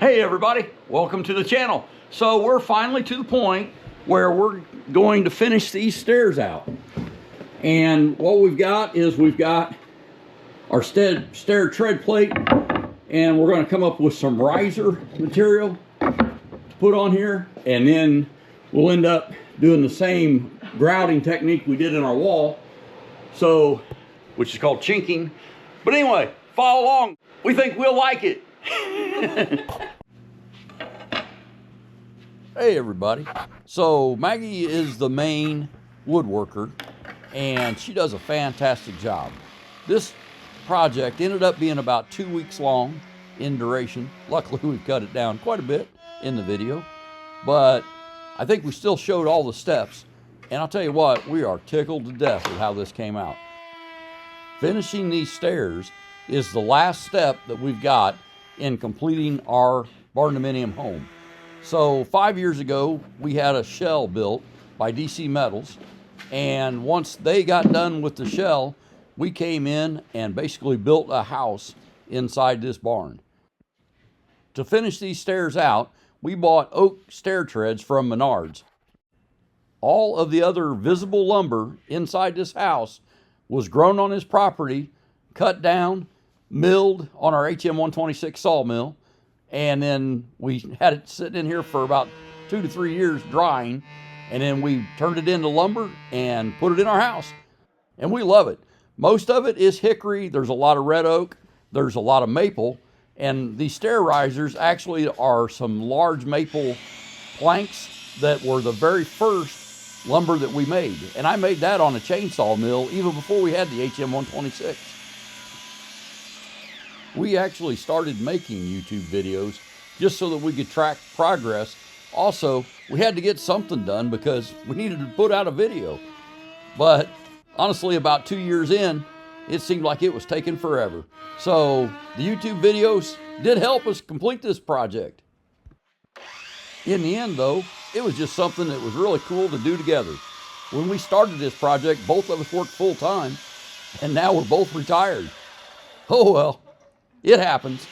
Hey everybody, welcome to the channel. So we're finally to the point where we're going to finish these stairs out. And what we've got is we've got our stair tread plate, and we're going to come up with some riser material to put on here, and then we'll end up doing the same grouting technique we did in our wall, so which is called chinking. But anyway, follow along. We think we'll like it. Hey everybody, so Maggie is the main woodworker and she does a fantastic job. This project ended up being about 2 weeks long in duration. Luckily we've cut it down quite a bit in the video, but I think we still showed all the steps, and I'll tell you what, we are tickled to death with how this came out. Finishing these stairs is the last step that we've got in completing our barn-dominium home. So 5 years ago, we had a shell built by DC Metals, and once they got done with the shell, we came in and basically built a house inside this barn. To finish these stairs out, we bought oak stair treads from Menards. All of the other visible lumber inside this house was grown on his property, cut down, milled on our HM126 sawmill, and then we had it sitting in here for about 2 to 3 years drying, and then we turned it into lumber and put it in our house, and we love it. Most of it is hickory. There's a lot of red oak, there's a lot of maple, and these stair risers actually are some large maple planks that were the very first lumber that we made, and I made that on a chainsaw mill even before we had the HM126. We actually started making YouTube videos just so that we could track progress. Also, we had to get something done because we needed to put out a video. But honestly, about 2 years in, it seemed like it was taking forever. So the YouTube videos did help us complete this project. In the end though, it was just something that was really cool to do together. When we started this project, both of us worked full time, and now we're both retired. Oh well. It happens.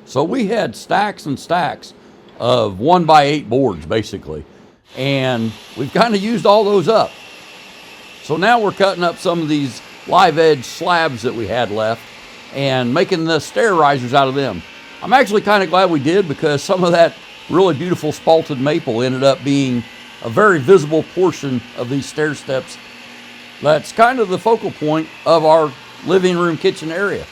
So we had stacks and stacks of 1x8 boards basically, and we've kind of used all those up. So now we're cutting up some of these live edge slabs that we had left and making the stair risers out of them. I'm actually kind of glad we did, because some of that really beautiful spalted maple ended up being a very visible portion of these stair steps. That's kind of the focal point of our living room kitchen area.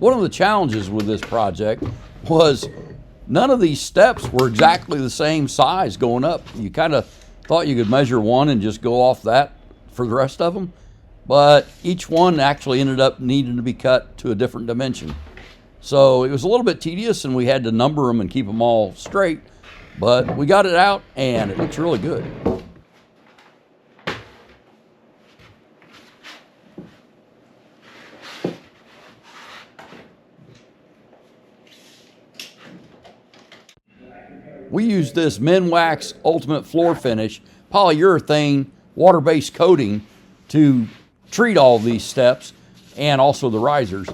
One of the challenges with this project was none of these steps were exactly the same size going up. You kind of thought you could measure one and just go off that for the rest of them, but each one actually ended up needing to be cut to a different dimension. So it was a little bit tedious, and we had to number them and keep them all straight, but we got it out and it looks really good. We used this Minwax Ultimate Floor Finish polyurethane water-based coating to treat all these steps and also the risers.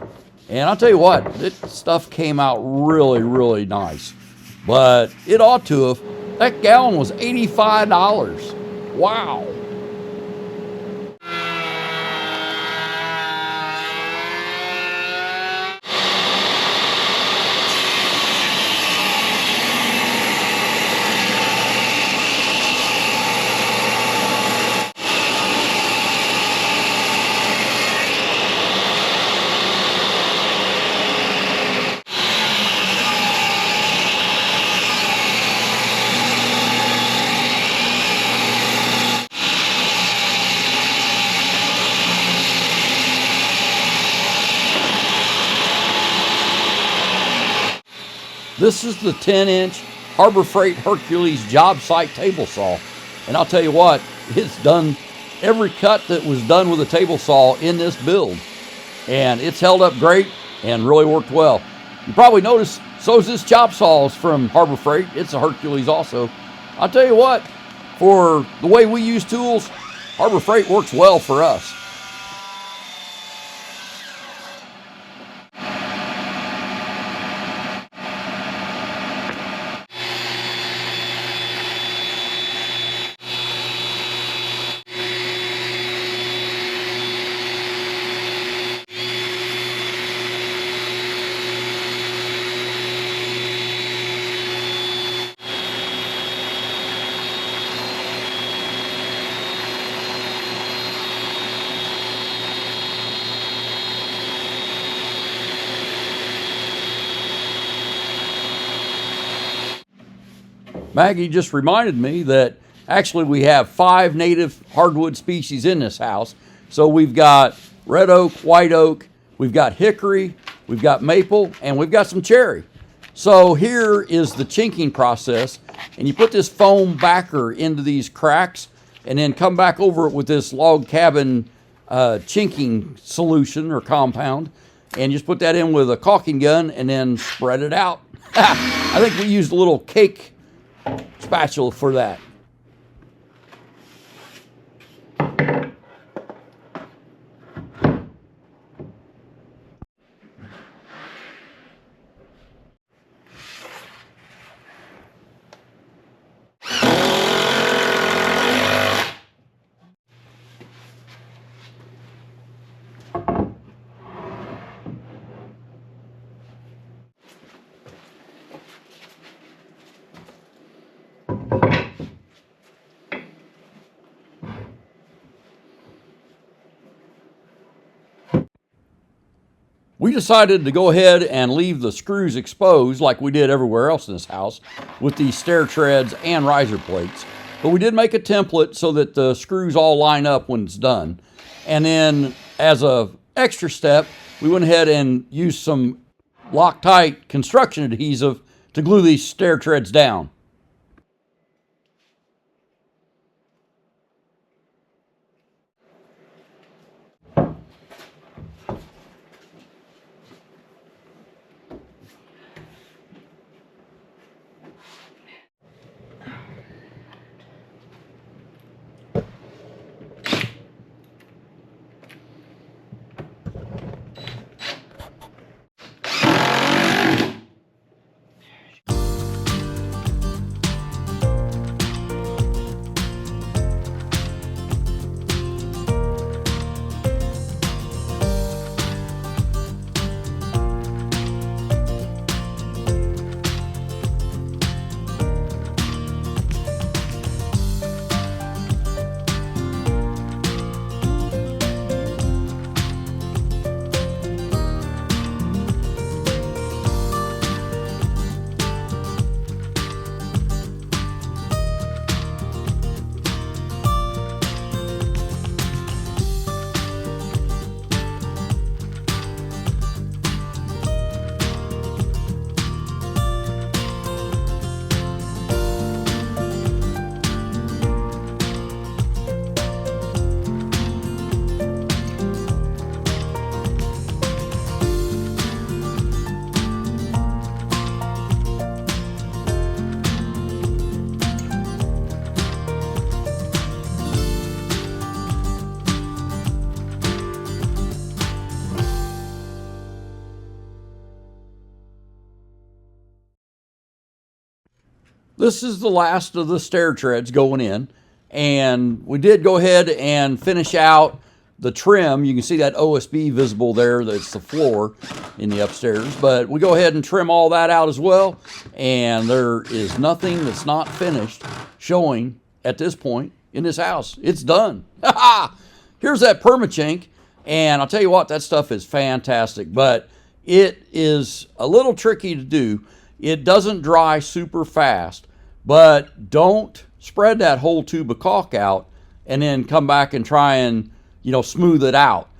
And I'll tell you what, this stuff came out really, really nice. But it ought to have. That gallon was $85. Wow. This is the 10-inch Harbor Freight Hercules job site table saw. And I'll tell you what, it's done every cut that was done with a table saw in this build. And it's held up great and really worked well. You probably noticed, so is this chop saws from Harbor Freight. It's a Hercules also. I'll tell you what, for the way we use tools, Harbor Freight works well for us. Maggie just reminded me that actually we have 5 native hardwood species in this house. So we've got red oak, white oak, we've got hickory, we've got maple, and we've got some cherry. So here is the chinking process, and you put this foam backer into these cracks and then come back over it with this log cabin chinking solution or compound, and just put that in with a caulking gun and then spread it out. I think we used a little cake spatula for that. We decided to go ahead and leave the screws exposed like we did everywhere else in this house with these stair treads and riser plates. But we did make a template so that the screws all line up when it's done. And then as a extra step, we went ahead and used some Loctite construction adhesive to glue these stair treads down. This is the last of the stair treads going in, and we did go ahead and finish out the trim. You can see that OSB visible there, that's the floor in the upstairs, but we go ahead and trim all that out as well, and there is nothing that's not finished showing at this point in this house. It's done. Here's that permachink, and I'll tell you what, that stuff is fantastic, but it is a little tricky to do. It doesn't dry super fast, but don't spread that whole tube of caulk out and then come back and try and, smooth it out.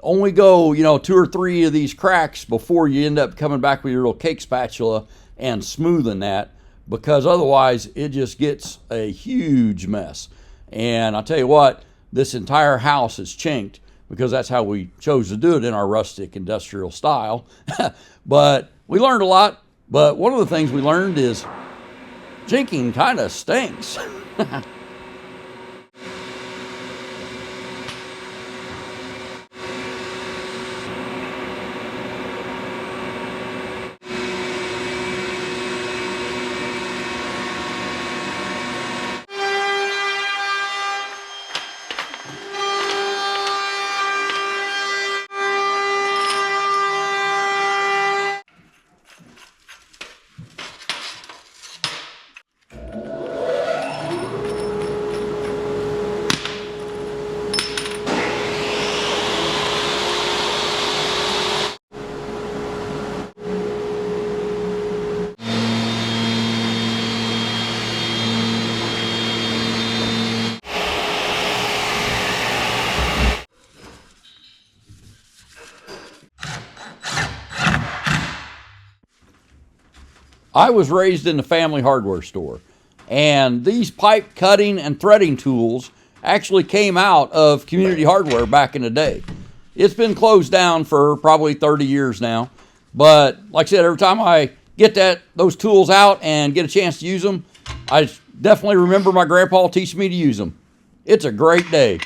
Only go, 2 or 3 of these cracks before you end up coming back with your little cake spatula and smoothing that, because otherwise it just gets a huge mess. And I'll tell you what, this entire house is chinked because that's how we chose to do it in our rustic industrial style. But we learned a lot. But one of the things we learned is chinking kind of stinks. I was raised in the family hardware store, and these pipe cutting and threading tools actually came out of community hardware back in the day. It's been closed down for probably 30 years now, but like I said, every time I get those tools out and get a chance to use them, I definitely remember my grandpa teaching me to use them. It's a great day.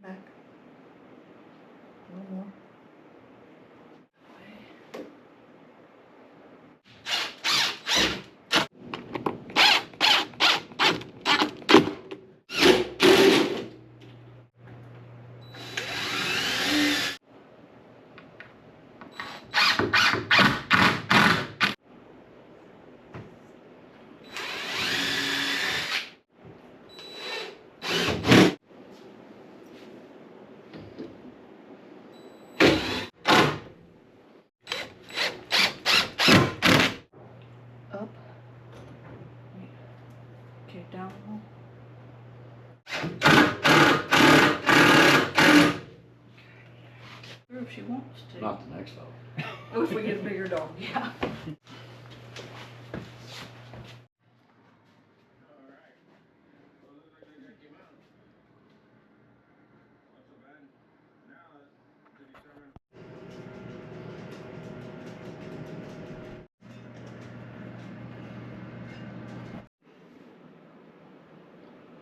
Back. A little more. Up. Wait. Okay, down a little. Or if she wants to. Not the next level. Oh, if we get a bigger dog, yeah.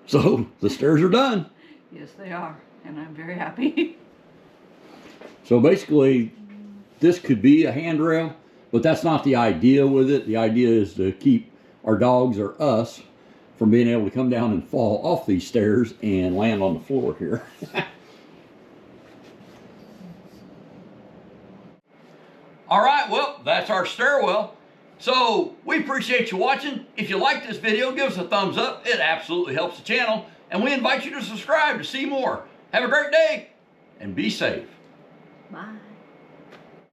So the stairs are done. Yes, they are, and I'm very happy. So basically, this could be a handrail, but that's not the idea with it. The idea is to keep our dogs or us from being able to come down and fall off these stairs and land on the floor here. All right, well, that's our stairwell. So we appreciate you watching. If you like this video, give us a thumbs up. It absolutely helps the channel. And we invite you to subscribe to see more. Have a great day and be safe. Bye.